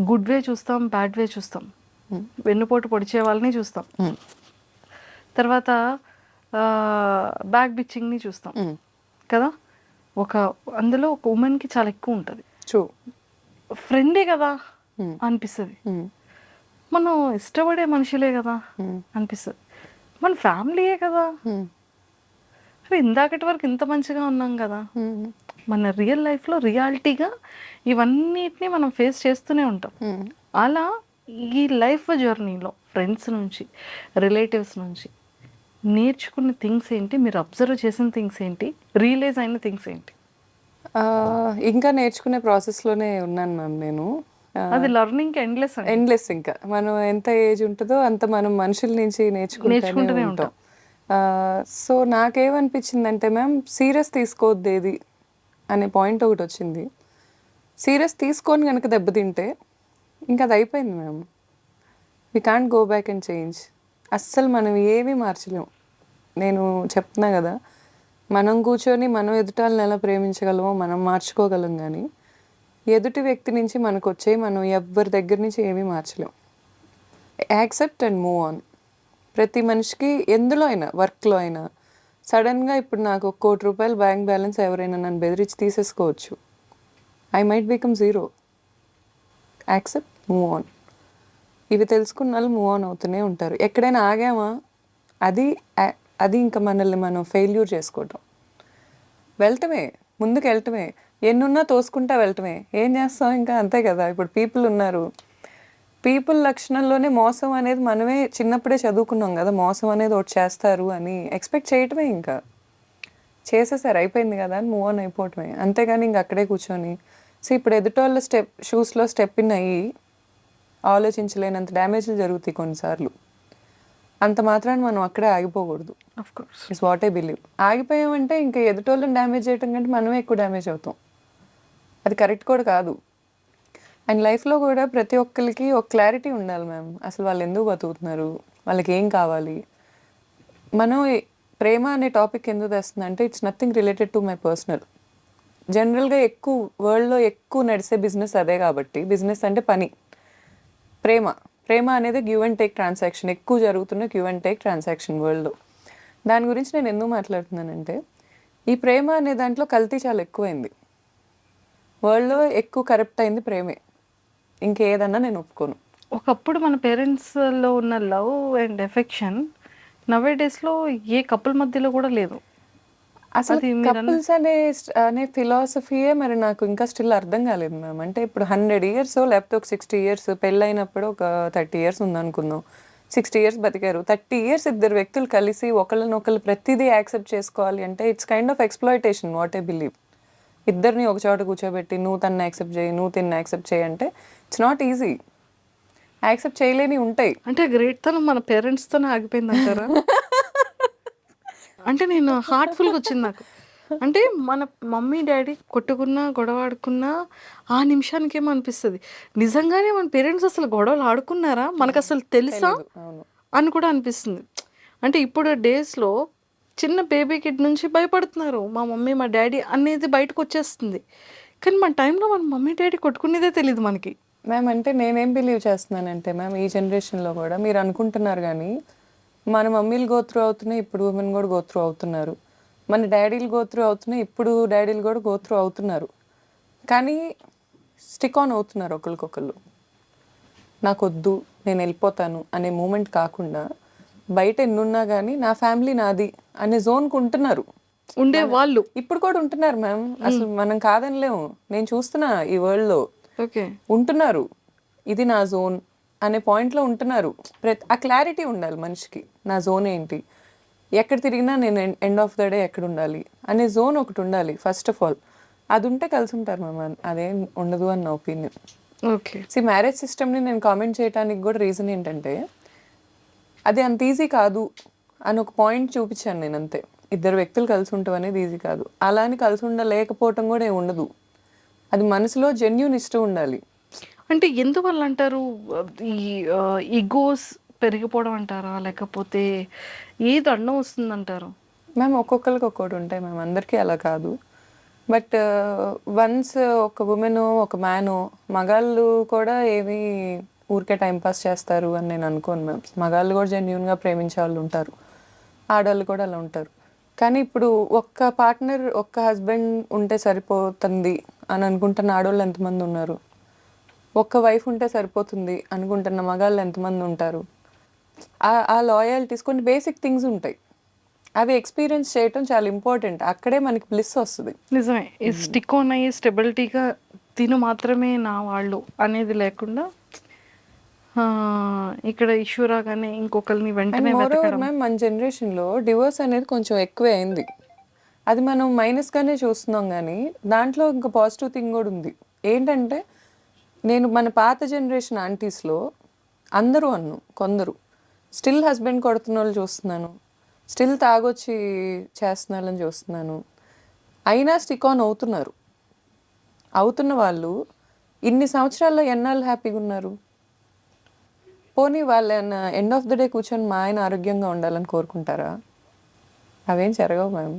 Good way చూస్తాం, bad way చూస్తాం, వెన్నుపోటు పొడిచే వాళ్ళని చూస్తాం, తర్వాత బ్యాక్ బిచ్చింగ్ని చూస్తాం కదా. అందులో ఒక ఉమెన్కి చాలా ఎక్కువ ఉంటుంది. ఫ్రెండే కదా అనిపిస్తుంది, మనం ఇష్టపడే మనుషులే కదా అనిపిస్తుంది, మన ఫ్యామిలీయే కదా, అరే ఇందాకటి వరకు ఇంత మంచిగా ఉన్నాం కదా. మన రియల్ లైఫ్లో రియాలిటీగా ఇవన్నిటిని మనం ఫేస్ చేస్తూనే ఉంటాం. అలా ఈ లైఫ్ జర్నీలో ఫ్రెండ్స్ నుంచి, రిలేటివ్స్ నుంచి నేర్చుకున్న థింగ్స్ ఏంటి, మీరు అబ్జర్వ్ చేసిన థింగ్స్ ఏంటి, రియలైజ్ అయిన థింగ్స్ ఏంటి? ఇంకా నేర్చుకునే ప్రాసెస్లోనే ఉన్నాను మ్యామ్ నేను. అది లర్నింగ్ ఎండ్లెస్. ఇంకా మనం ఎంత ఏజ్ ఉంటుందో అంత మనం మనుషుల నుంచి నేర్చుకుంటూనే ఉంటాం. సో నాకేమనిపించిందంటే మ్యామ్, సీరియస్ తీసుకోవద్దు ఏది అనే పాయింట్ ఒకటి వచ్చింది. సీరియస్ తీసుకొని కనుక దెబ్బతింటే ఇంకా అది అయిపోయింది ma'am. We can't go back and change. అస్సలు మనం ఏమీ మార్చలేం. నేను చెప్తున్నా కదా, మనం కూర్చొని మనం ఎదుటాలను ఎలా ప్రేమించగలమో మనం మార్చుకోగలం, కానీ ఎదుటి వ్యక్తి నుంచి మనకు వచ్చే మనం ఎవరి దగ్గర నుంచి ఏమీ మార్చలేం. Accept and move on. ప్రతి మనిషికి ఎందులో అయినా, వర్క్లో అయినా సడన్గా ఇప్పుడు నాకు ₹1,00,00,000 బ్యాంక్ బ్యాలెన్స్ ఎవరైనా నన్ను బెదిరించి తీసేసుకోవచ్చు. I might become zero. Accept, move on. ఇవి తెలుసుకున్న వాళ్ళు మూవ్ ఆన్ అవుతూనే ఉంటారు. ఎక్కడైనా ఆగామా అది ఇంకా మనల్ని మనం ఫెయిల్యూర్ చేసుకోవటం. వెళ్ళటమే, ముందుకు వెళ్ళటమే, ఎన్నున్నా తోసుకుంటా వెళ్ళటమే. ఏం చేస్తాం ఇంకా, అంతే కదా. ఇప్పుడు పీపుల్ ఉన్నారు, పీపుల్ లక్షణంలోనే మోసం అనేది మనమే చిన్నప్పుడే చదువుకున్నాం కదా. మోసం అనేది ఒకటి చేస్తారు అని ఎక్స్పెక్ట్ చేయటమే. ఇంకా చేసేసారు, అయిపోయింది కదా అని మూవ్ ఆన్ అయిపోవటమే. అంతేగాని ఇంక అక్కడే కూర్చొని ఇప్పుడు ఎదుటోళ్ళ షూస్లో స్టెప్ ఇన్ అయ్యి ఆలోచించలేనంత డ్యామేజ్లు జరుగుతాయి కొన్నిసార్లు. అంత మాత్రాన్ని మనం అక్కడే ఆగిపోకూడదు. It's what I believe. ఆగిపోయామంటే ఇంకా ఎదుటోళ్ళని డ్యామేజ్ చేయటం కంటే మనమే ఎక్కువ డ్యామేజ్ అవుతాం. అది కరెక్ట్ కూడా కాదు. అండ్ లైఫ్లో కూడా ప్రతి ఒక్కరికి ఒక క్లారిటీ ఉండాలి మ్యామ్. అసలు వాళ్ళు ఎందుకు బతుకుతున్నారు, వాళ్ళకి ఏం కావాలి. మనం ప్రేమ అనే టాపిక్ ఎందుకు తెస్తుంది అంటే, it's nothing related to my personal. జనరల్గా ఎక్కువ వరల్డ్లో ఎక్కువ నడిచే బిజినెస్ అదే కాబట్టి, బిజినెస్ అంటే పని. ప్రేమ అనేది గివ్ అండ్ టేక్ ట్రాన్సాక్షన్, ఎక్కువ జరుగుతున్న గివ్ అండ్ టేక్ ట్రాన్సాక్షన్ వరల్డ్లో. దాని గురించి నేను ఎందుకు మాట్లాడుతున్నానంటే, ఈ ప్రేమ అనే దాంట్లో కల్తీ చాలా ఎక్కువైంది. వరల్డ్లో ఎక్కువ కరప్ట్ అయింది ప్రేమే. ఇంకేదన్నా నేను ఒప్పుకోను. ఒకప్పుడు మన పేరెంట్స్లో ఉన్న లవ్ అండ్ ఎఫెక్షన్ నవే డేస్లో ఏ కపుల్ మధ్యలో కూడా లేదు. అసలు కపుల్స్ అనే ఫిలాసఫీయే మరి నాకు ఇంకా స్టిల్ అర్థం కాలేదు మ్యామ్. అంటే ఇప్పుడు 100 years లేకపోతే ఒక 60 years, పెళ్ళైనప్పుడు ఒక 30 years ఉందనుకుందాం, 60 years బతికారు. 30 years ఇద్దరు వ్యక్తులు కలిసి ఒకళ్ళనొకళ్ళు ప్రతిదీ యాక్సెప్ట్ చేసుకోవాలి అంటే it's kind of exploitation, what I believe. ఇద్దరిని ఒక చోట కూర్చోబెట్టి నువ్వు తన్ని యాక్సెప్ట్ చేయి, నువ్వు తిన్ని యాక్సెప్ట్ చేయి అంటే ఇట్స్ నాట్ ఈజీ. యాక్సెప్ట్ చేయలేని ఉంటాయి. అంటే గ్రేట్ తనం మన పేరెంట్స్తోనే ఆగిపోయిందంటారా? అంటే నేను హార్ట్ఫుల్గా వచ్చింది నాకు. అంటే మన మమ్మీ డాడీ కొట్టుకున్నా, గొడవ ఆడుకున్నా ఆ నిమిషానికేమో అనిపిస్తుంది, నిజంగానే మన పేరెంట్స్ అసలు గొడవలు ఆడుకున్నారా, మనకు అసలు తెలుసా అని కూడా అనిపిస్తుంది. అంటే ఇప్పుడు డేస్లో చిన్న బేబీ కిడ్ నుంచి భయపడుతున్నారు, మా మమ్మీ మా డాడీ అనేది బయటకు వచ్చేస్తుంది. కానీ మన టైంలో మన మమ్మీ డాడీ కొట్టుకునేదే తెలియదు మనకి. మ్యామ్ అంటే నేనేం బిలీవ్ చేస్తున్నానంటే మ్యామ్, ఈ జనరేషన్లో కూడా మీరు అనుకుంటున్నారు కానీ మన మమ్మీలు గోత్రు అవుతున్నాయి, ఇప్పుడు ఉమెన్ కూడా గోత్రు అవుతున్నారు. మన డాడీలు గోత్రు అవుతున్నాయి, ఇప్పుడు డాడీలు కూడా గోత్రు అవుతున్నారు. కానీ స్టిక్ ఆన్ అవుతున్నారు ఒకరికొకళ్ళు. నాకొద్దు, నేను వెళ్ళిపోతాను అనే మూమెంట్ కాకుండా బయట ఎన్నున్నా కానీ నా ఫ్యామిలీ నాది అనే జోన్కి ఉంటున్నారు. ఉండే వాళ్ళు ఇప్పుడు కూడా ఉంటున్నారు మ్యామ్. అసలు మనం కాదనిలేము. నేను చూస్తున్నా ఈ వరల్డ్లో ఉంటున్నారు. ఇది నా జోన్ అనే పాయింట్లో ఉంటున్నారు. ఆ క్లారిటీ ఉండాలి మనిషికి. నా జోన్ ఏంటి, ఎక్కడ తిరిగినా నేను ఎండ్ ఆఫ్ ద డే ఎక్కడ ఉండాలి అనే జోన్ ఒకటి ఉండాలి ఫస్ట్ ఆఫ్ ఆల్. అది ఉంటే కలిసి ఉంటారు మ్యామ్. అదేం ఉండదు అని నా ఒపీనియన్. మ్యారేజ్ సిస్టమ్ని నేను కామెంట్ చేయడానికి కూడా రీజన్ ఏంటంటే, అది అంత ఈజీ కాదు అని ఒక పాయింట్ చూపించాను నేను, అంతే. ఇద్దరు వ్యక్తులు కలిసి ఉండటం అనేది ఈజీ కాదు. అలా అని కలిసి ఉండలేకపోవటం కూడా ఏమి ఉండదు. అది మనసులో జెన్యూన్ ఇష్టం ఉండాలి. అంటే ఎందువల్ల అంటారు, ఈ ఈగోస్ పెరిగిపోవడం అంటారా, లేకపోతే ఏది అడ్డం వస్తుందంటారు? మ్యామ్ ఒక్కొక్కరికి ఒక్కొక్కటి ఉంటాయి మ్యామ్, అందరికీ అలా కాదు. బట్ వన్స్ ఒక ఉమెన్ ఒక మ్యాను మగాళ్ళు కూడా ఏమి ఊరికే టైంపాస్ చేస్తారు అని నేను అనుకోను మ్యామ్. మగాళ్ళు కూడా జెన్యున్గా ప్రేమించే వాళ్ళు ఉంటారు, ఆడవాళ్ళు కూడా అలా ఉంటారు. కానీ ఇప్పుడు ఒక్క పార్ట్నర్ ఒక్క హస్బెండ్ ఉంటే సరిపోతుంది అని అనుకుంటున్న ఆడవాళ్ళు ఎంతమంది ఉన్నారు? ఒక్క వైఫ్ ఉంటే సరిపోతుంది అనుకుంటున్న మగాళ్ళు ఎంతమంది ఉంటారు? ఆ లాయల్టీస్ కొన్ని బేసిక్ థింగ్స్ ఉంటాయి, అవి ఎక్స్పీరియన్స్ చేయటం చాలా ఇంపార్టెంట్. అక్కడే మనకి బ్లిస్ వస్తుంది. నిజమే. ఈ స్టిక్ ఆన్ అయ్యి స్టెబిలిటీగా తిను మాత్రమే నా వాళ్ళు అనేది లేకుండా ఇక్కడ ఇష్యూ రాగానే ఇంకొకరిని వెంటనే వెతకడం. మ్యామ్ మన జనరేషన్లో డివోర్స్ అనేది కొంచెం ఎక్కువే అయింది. అది మనం మైనస్గానే చూస్తున్నాం, కానీ దాంట్లో ఇంకా పాజిటివ్ థింగ్ కూడా ఉంది. ఏంటంటే నేను మన పాత జనరేషన్ ఆంటీస్లో అందరూ కొందరు స్టిల్ హస్బెండ్ కొడుతున్న వాళ్ళు చూస్తున్నాను, స్టిల్ తాగొచ్చి చేస్తున్నారని చూస్తున్నాను. అయినా స్టిక్ ఆన్ అవుతున్న వాళ్ళు ఇన్ని సంవత్సరాల్లో ఎన్నాళ్ళు హ్యాపీగా ఉన్నారు? పోనీ వాళ్ళ ఎండ్ ఆఫ్ ద డే కూర్చొని మా ఆయన ఆరోగ్యంగా ఉండాలని కోరుకుంటారా? అవేం జరగవు మ్యామ్.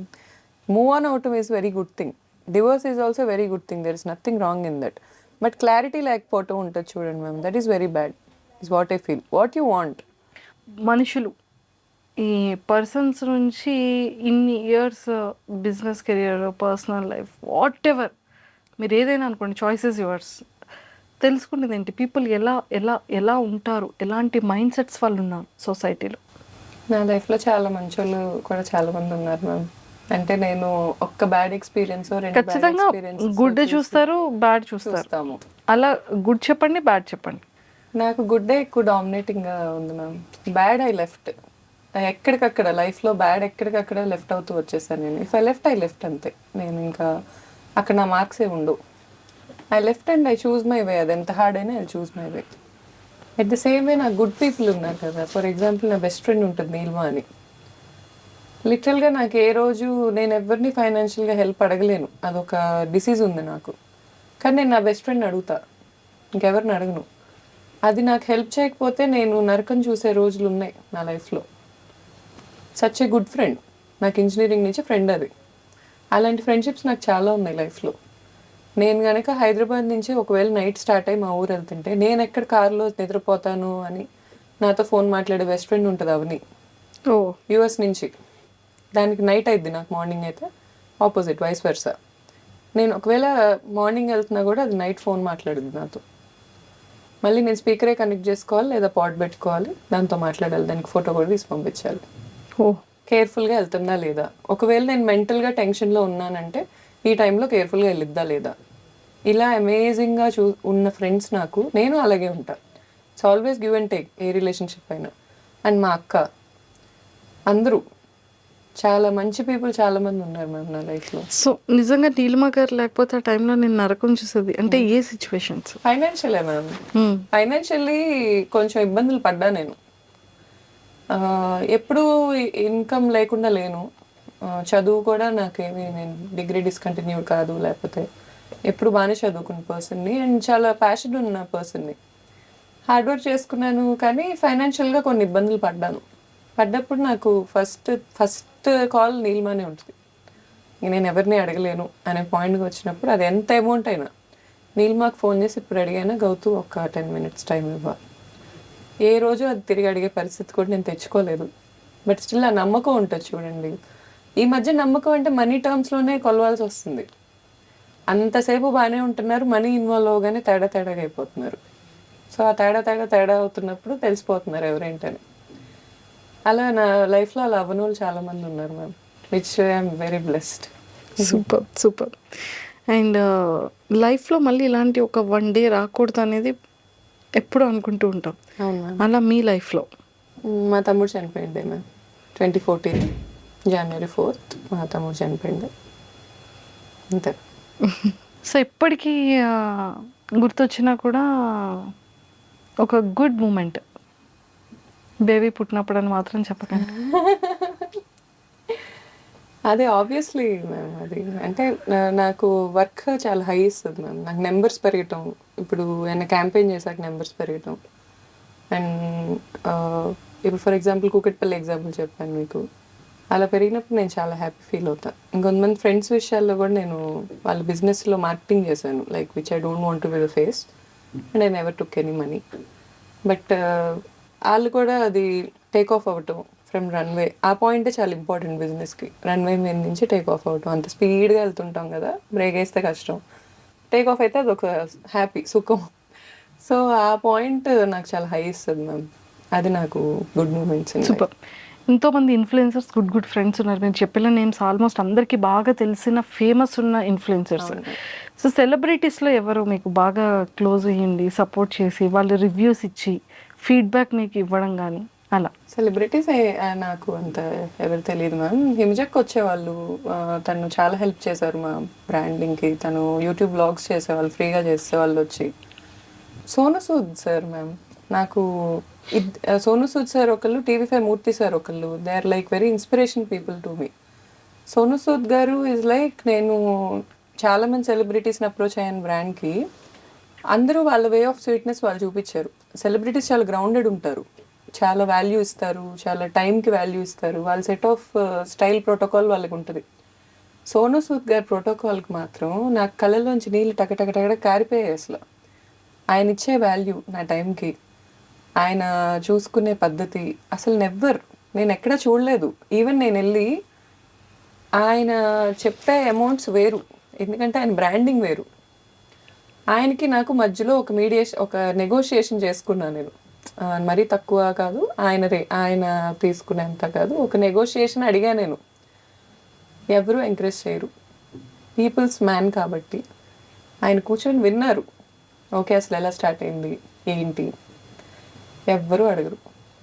మూవ్ ఆన్ అవటం is very good thing. Divorce is also very good thing. There is nothing wrong in that. But clarity లేకపోవటం ఉంటుంది చూడండి ma'am, that is very bad. Is what I feel. What you want? మనుషులు ఈ persons నుంచి ఇన్ని years business career, personal life, what ever మీరు ఏదైనా అనుకోండి, చాయిసెస్ యువర్స్. తెలుసుకునేది ఏంటి? పీపుల్ ఎలా ఎలా ఎలా ఉంటారు, ఎలాంటి మైండ్ సెట్స్ వాళ్ళు ఉన్నారు సొసైటీలో. నా లైఫ్లో చాలా మంచి వాళ్ళు కూడా చాలా మంది ఉన్నారు మ్యామ్. అంటే నేను ఒక్క బ్యాడ్ ఎక్స్పీరియన్స్ ఖచ్చితంగా గుడ్ చూస్తారు, బ్యాడ్ చూస్తాము. అలా గుడ్ చెప్పండి, బ్యాడ్ చెప్పండి. నాకు గుడ్డే ఎక్కువ డామినేటింగ్గా ఉంది మ్యామ్. Bad I left. ఎక్కడికక్కడ లైఫ్లో బ్యాడ్ ఎక్కడికక్కడ లెఫ్ట్ అవుతూ వచ్చేసాను నేను. ఇఫ్ ఐ లెఫ్ట్ అంతే. నేను ఇంకా అక్కడ నా మార్క్స్ ఏ ఉండవు. I left and I choose my way. అది ఎంత హార్డ్ అయినా I choose my way. At the same way నాకు గుడ్ పీపుల్ ఉన్నారు కదా. ఫర్ ఎగ్జాంపుల్ నా బెస్ట్ ఫ్రెండ్ ఉంటుంది నీల్మా అని. లిటరల్గా నాకు ఏ రోజు నేను ఎవరిని ఫైనాన్షియల్గా హెల్ప్ అడగలేను, అదొక డిసీజ్ ఉంది నాకు. కానీ నేను నా బెస్ట్ ఫ్రెండ్ అడుగుతా, ఇంకెవరిని అడగను. అది నాకు హెల్ప్ చేయకపోతే నేను నరకం చూసే రోజులు ఉన్నాయి నా లైఫ్లో. Such a good friend. నాకు ఇంజనీరింగ్ నుంచి ఫ్రెండ్ అది. అలాంటి ఫ్రెండ్షిప్స్ నాకు చాలా ఉన్నాయి లైఫ్లో. నేను కనుక హైదరాబాద్ నుంచి ఒకవేళ నైట్ స్టార్ట్ అయ్యి మా ఊరు వెళ్తుంటే నేను ఎక్కడ కారులో నిద్రపోతాను అని నాతో ఫోన్ మాట్లాడే బెస్ట్ ఫ్రెండ్ ఉంటుంది అవని, యూఎస్ నుంచి. దానికి నైట్ అయిద్ది, నాకు మార్నింగ్ అయితే ఆపోజిట్, వైస్ వర్సా. నేను ఒకవేళ మార్నింగ్ వెళ్తున్నా కూడా అది నైట్ ఫోన్ మాట్లాడుద్ది నాతో. మళ్ళీ నేను స్పీకరే కనెక్ట్ చేసుకోవాలి లేదా పాట్ పెట్టుకోవాలి, దాంతో మాట్లాడాలి, దానికి ఫోటో కూడా తీసి పంపించాలి. కేర్ఫుల్గా వెళ్తుందా లేదా, ఒకవేళ నేను మెంటల్గా టెన్షన్లో ఉన్నానంటే ఈ టైంలో కేర్ఫుల్గా వెళ్ళిద్దా లేదా. ఇలా అమేజింగ్గా ఉన్న ఫ్రెండ్స్ నాకు. నేను అలాగే ఉంటా. It's always give and take a relationship అయినా. అండ్ మా అక్క, అందరూ చాలా మంచి పీపుల్ చాలా మంది ఉన్నారు మ్యామ్ నా లైఫ్లో. సో నిజంగా నీలిమా గారు లేకపోతే ఆ టైంలో నేను నరకం చూసేది అంటే ఏ సిచ్యువేషన్స్? ఫైనాన్షియలే మ్యామ్. ఫైనాన్షియల్లీ కొంచెం ఇబ్బందులు పడ్డా నేను. ఎప్పుడూ ఇన్కమ్ లేకుండా లేను. చదువు కూడా నాకేమి, నేను డిగ్రీ డిస్కంటిన్యూ కాదు, లేకపోతే ఎప్పుడు బాగానే చదువుకున్న పర్సన్ని అండ్ చాలా ప్యాషన్ ఉన్న పర్సన్ని. హార్డ్ వర్క్ చేసుకున్నాను, కానీ ఫైనాన్షియల్గా కొన్ని ఇబ్బందులు పడ్డప్పుడు నాకు ఫస్ట్ కాల్ నీలిమానే ఉంటుంది. నేను ఎవరిని అడగలేను అనే పాయింట్కి వచ్చినప్పుడు, అది ఎంత అమౌంట్ అయినా నీలిమాకు ఫోన్ చేసి ఇప్పుడు అడిగానా గౌతు ఒక 10 minutes టైం ఇవ్వాలి. ఏ రోజు అది తిరిగి అడిగే పరిస్థితి కూడా నేను తెచ్చుకోలేదు. బట్ స్టిల్ ఆ నమ్మకం ఉంటుంది చూడండి. ఈ మధ్య నమ్మకం అంటే మనీ టర్మ్స్లోనే కొలవాల్సి వస్తుంది. అంతసేపు బాగానే ఉంటున్నారు, మనీ ఇన్వాల్వ్ అవగానే తేడాగా అయిపోతున్నారు. సో ఆ తేడా అవుతున్నప్పుడు తెలిసిపోతున్నారు ఎవరేంటని. అలా నా లైఫ్లో అలా అవ్వని వాళ్ళు చాలామంది ఉన్నారు ma'am, which I'm very blessed. Super. And లైఫ్లో మళ్ళీ ఇలాంటి ఒక 1 day రాకూడదు అనేది ఎప్పుడు అనుకుంటూ ఉంటాం. అవును మ్యామ్. అలా మీ లైఫ్లో? మా తమ్ముడు చనిపోయింది మ్యామ్. 2014 January 4th మా తమ్ముడు చనిపోయింది అంతే. సో ఇప్పటికీ గుర్తొచ్చినా కూడా ఒక గుడ్ మూమెంట్, బేబీ పుట్టినప్పుడు అని మాత్రం చెప్పకండి. అదే ఆబ్వియస్లీ మ్యామ్. అది అంటే నాకు వర్క్ చాలా హై ఇస్తుంది మ్యామ్. నాకు నెంబర్స్ పెరగటం, ఇప్పుడు ఏమైనా క్యాంపెయిన్ చేశాక నెంబర్స్ పెరగటం. అండ్ ఇప్పుడు ఫర్ ఎగ్జాంపుల్ కూకట్పల్లి ఎగ్జాంపుల్ చెప్పాను మీకు. అలా పెరిగినప్పుడు నేను చాలా హ్యాపీ ఫీల్ అవుతాను. ఇంకొంతమంది ఫ్రెండ్స్ విషయాల్లో కూడా నేను వాళ్ళ బిజినెస్లో మార్కెటింగ్ చేశాను, like which I don't want to be the face and I never took any money. But వాళ్ళు కూడా అది టేక్ ఆఫ్ అవ్వటం ఫ్రమ్ రన్వే, ఆ పాయింటే చాలా ఇంపార్టెంట్ బిజినెస్కి. రన్వే మీద నుంచి టేక్ ఆఫ్ అవ్వటం, అంత స్పీడ్గా వెళ్తుంటాం కదా, బ్రేక్ వేస్తే కష్టం, టేక్ ఆఫ్ అయితే అదొక హ్యాపీ సుఖం. సో ఆ పాయింట్ నాకు చాలా హై ఇస్తుంది మ్యామ్, అది నాకు గుడ్ మూమెంట్స్. సూపర్. ఎంతోమంది ఇన్ఫ్లుయెన్సర్స్ గుడ్ గుడ్ ఫ్రెండ్స్ ఉన్నారు. నేను చెప్పిన నేమ్స్ ఆల్మోస్ట్ అందరికీ బాగా తెలిసిన ఫేమస్ ఉన్న ఇన్ఫ్లుయెన్సర్స్. సో సెలబ్రిటీస్లో ఎవరు మీకు బాగా క్లోజ్ అయ్యింది, సపోర్ట్ చేసి వాళ్ళు రివ్యూస్ ఇచ్చి ఫీడ్బ్యాక్ మీకు ఇవ్వడం కానీ అలా? సెలబ్రిటీస్ నాకు అంత ఎవరు తెలియదు మ్యామ్. హిమజక్ వచ్చేవాళ్ళు, తను చాలా హెల్ప్ చేశారు మా బ్రాండింగ్కి. తను యూట్యూబ్ బ్లాగ్స్ చేసేవాళ్ళు, ఫ్రీగా చేసేవాళ్ళు వచ్చి. సోను సూద్ సార్ మ్యామ్, నాకు సోను సూద్ సార్ ఒకళ్ళు, టీవీ5 మూర్తి సార్ ఒకళ్ళు, they are like very inspiration people to me. Sonu Sood గారు ఈజ్ లైక్, నేను చాలామంది సెలబ్రిటీస్ని అప్రోచ్ అయ్యాను బ్రాండ్కి, అందరూ వాళ్ళ వే ఆఫ్ స్వీట్నెస్ వాళ్ళు చూపించారు. సెలబ్రిటీస్ చాలా గ్రౌండెడ్ ఉంటారు, చాలా వాల్యూ ఇస్తారు, చాలా టైంకి వాల్యూ ఇస్తారు, వాళ్ళ సెట్ ఆఫ్ స్టైల్ ప్రోటోకాల్ వాళ్ళకి ఉంటుంది. సోను సూద్ గారి ప్రోటోకాల్కి మాత్రం నాకు కళ్ళలోంచి నీళ్ళు టకటకటక కారిపోయాయి అసలు. ఆయన ఇచ్చే వాల్యూ నా టైంకి, ఆయన చూసుకునే పద్ధతి అసలు నెవ్వర్ నేను ఎక్కడా చూడలేదు. ఈవెన్ నేను వెళ్ళి ఆయన చెప్పే అమౌంట్స్ వేరు, ఎందుకంటే ఆయన బ్రాండింగ్ వేరు. ఆయనకి నాకు మధ్యలో ఒక నెగోషియేషన్ చేసుకున్నాను నేను, మరీ తక్కువ కాదు, ఆయన తీసుకునేంత కాదు, ఒక నెగోషియేషన్ అడిగా నేను. ఎవరు ఎంకరేజ్ చేయరు, పీపుల్స్ మ్యాన్ కాబట్టి ఆయన కూర్చొని విన్నారు. ఓకే, అసలు ఎలా స్టార్ట్ అయింది ఏంటి, ఎవ్వరూ అడగరు.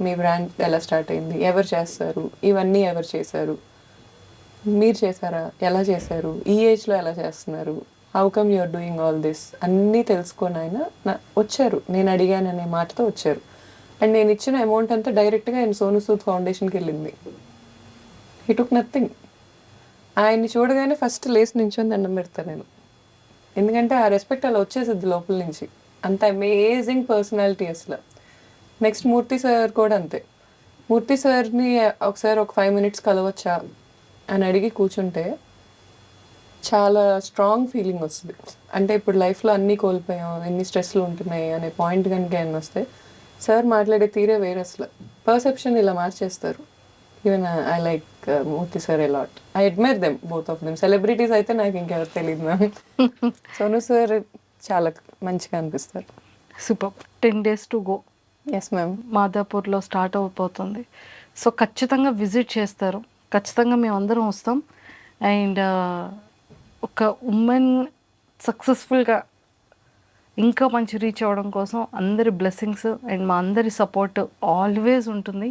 మీ బ్రాండ్ ఎలా స్టార్ట్ అయింది, ఎవరు చేస్తారు, ఇవన్నీ ఎవరు చేశారు, మీరు చేశారా, ఎలా చేశారు, ఈ ఏజ్లో ఎలా చేస్తున్నారు, how come you're doing all this, అన్నీ తెలుసుకొని ఆయన వచ్చారు. నేను అడిగాననే మాటతో వచ్చారు. అండ్ నేను ఇచ్చిన అమౌంట్ అంతా డైరెక్ట్గా ఆయన సోను సూద్ ఫౌండేషన్కి వెళ్ళింది. He took nothing. ఆయన్ని చూడగానే ఫస్ట్ లేచి నించొని దండం పెడతాను నేను, ఎందుకంటే ఆ రెస్పెక్ట్ అలా వచ్చేసిద్ది లోపల నుంచి. అంత అమేజింగ్ పర్సనాలిటీ అసలు. నెక్స్ట్ మూర్తి సార్ కూడా అంతే. మూర్తి సార్ని ఒకసారి ఒక 5 minutes కలవచ్చా అని అడిగి కూర్చుంటే చాలా స్ట్రాంగ్ ఫీలింగ్ వస్తుంది. అంటే ఇప్పుడు లైఫ్లో అన్నీ కోల్పోయాం, ఎన్ని స్ట్రెస్లు ఉంటున్నాయి అనే పాయింట్ కనుక ఏమైనా వస్తే సార్ మాట్లాడే తీరే వేరే అసలు. పర్సెప్షన్ ఇలా మార్చేస్తారు. Even I like Murthy sir allot. I admire them, both of them. Celebrities అయితే నాకు ఇంకెవరు తెలియదు మ్యామ్. సోను సార్ చాలా మంచిగా అనిపిస్తారు. Super. 10 days to go. Yes ma'am. మాదాపూర్లో స్టార్ట్ అయిపోతుంది. సో ఖచ్చితంగా విజిట్ చేస్తారు, ఖచ్చితంగా మేము అందరం వస్తాం. అండ్ ఒక ఉమెన్ సక్సెస్ఫుల్గా ఇంకా మంచి రీచ్ అవ్వడం కోసం అందరి బ్లెస్సింగ్స్ అండ్ మా అందరి సపోర్ట్ ఆల్వేస్ ఉంటుంది.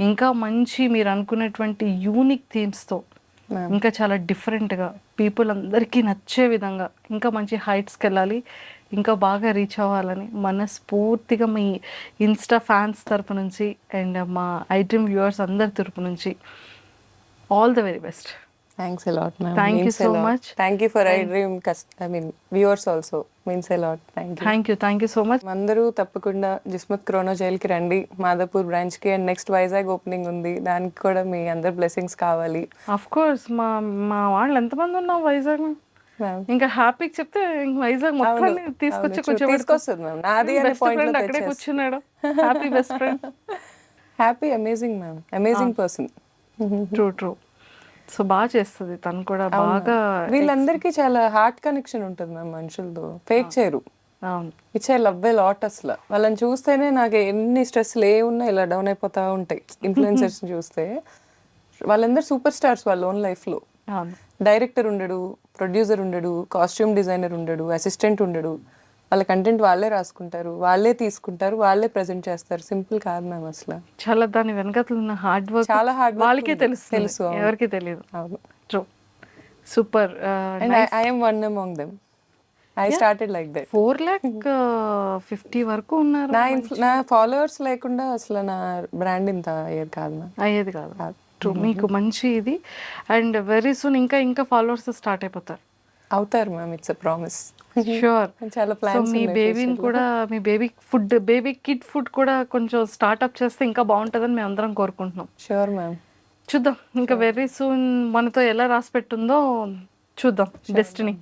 ఇంకా మంచి మీరు అనుకునేటువంటి యూనిక్ థీమ్స్తో ఇంకా చాలా డిఫరెంట్గా పీపుల్ అందరికీ నచ్చే విధంగా ఇంకా మంచి హైట్స్కి వెళ్ళాలి, ఇంకా బాగా రీచ్ అవ్వాలని మనస్ఫూర్తిగా మీ ఇన్స్టా ఫ్యాన్స్ తరపు నుంచి అండ్ మా ఐడ్రీమ్ వ్యూవర్స్ అందరి తరపు నుంచి all the very best. Thanks a lot, ma'am. Thank you Means a so lot. much. Thank you for iDream. Viewers also means a lot. Thank you. Thank you so much. అందరూ తప్పకుండా జిస్మత్ క్రోనో జైల్కి రండి, మాదాపూర్ బ్రాంచ్కి. And next Vizag opening ఉంది, దానికి కూడా మీ అందరి blessings కావాలి. Of course మా వాళ్ళు ఎంతమంది ఉన్నాం వైజాగ్, ఇంకా హ్యాపీకి చెప్తే వైజాగ్ మొత్తాన్ని తీసుకొస్తుంది మ్యామ్. నాది అనే పాయింట్ అక్కడే కూర్చున్నాడు. Happy best friend, happy amazing ma'am, amazing person. True. So బాగా చేస్తుంది తను కూడా బాగా. వీళ్ళందరికీ చాలా హార్ట్ కనెక్షన్ ఉంటుంది మ్యామ్ మనుషులతో, ఫేక్ చేయరు. It's I love a lot. అసలు వాళ్ళని చూస్తేనే నాకు ఎన్ని స్ట్రెస్లు ఉన్నా ఇలా డౌన్ అయిపోతా ఉంటాయి. ఇన్ఫ్లుయెన్సర్స్ చూస్తే వాళ్ళందరూ సూపర్ స్టార్స్ వాళ్ళ ఓన్ లైఫ్లో. డైరెక్టర్ ఉండడు, ప్రొడ్యూసర్ ఉండడు, కాస్ట్యూమ్ డిజైనర్ ఉండడు, అసిస్టెంట్ ఉండడు. వాళ్ళ కంటెంట్ వాళ్ళే రాసుకుంటారు, వాళ్ళే తీసుకుంటారు, వాళ్ళే ప్రెజెంట్ చేస్తారు. సింపుల్ కాదు మ్యామ్ అసలు. చాలా దాని వెనకాల ఉన్న హార్డ్ వర్క్, చాలా హార్డ్ వర్క్ వాళ్ళకే తెలుసు, ఎవరికి తెలియదు. అవును, true. Super. And I am one among them. I started like that. 450 వరకు ఉన్నారు. నా ఫాలోవర్స్ లేకుండా అసలు నా బ్రాండ్ ఇంత అయ్యేది కాదు. ట్రూ. మీకు మంచి ఇది. అండ్ వెరీ సూన్ ఇంకా ఫాలోవర్స్ స్టార్ట్ అయిపోతారు. అవుతారు ma'am, it's a promise. Sure. చాలా ప్లాన్స్. మీ బేబీని కూడా, మీ బేబీ కిడ్ ఫుడ్ కూడా కొంచెం స్టార్ట్అప్ చేస్తే ఇంకా బాగుంటుందని మేము అందరం కోరుకుంటున్నాం. Sure ma'am. చూద్దాం ఇంకా వెరీ సూన్ మనతో ఎలా రాసి పెట్టుందో చూద్దాం destiny.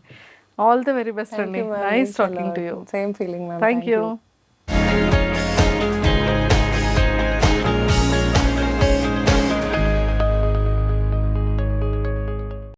All the very best అండి. Nice talking to you. Same feeling ma'am. Thank you.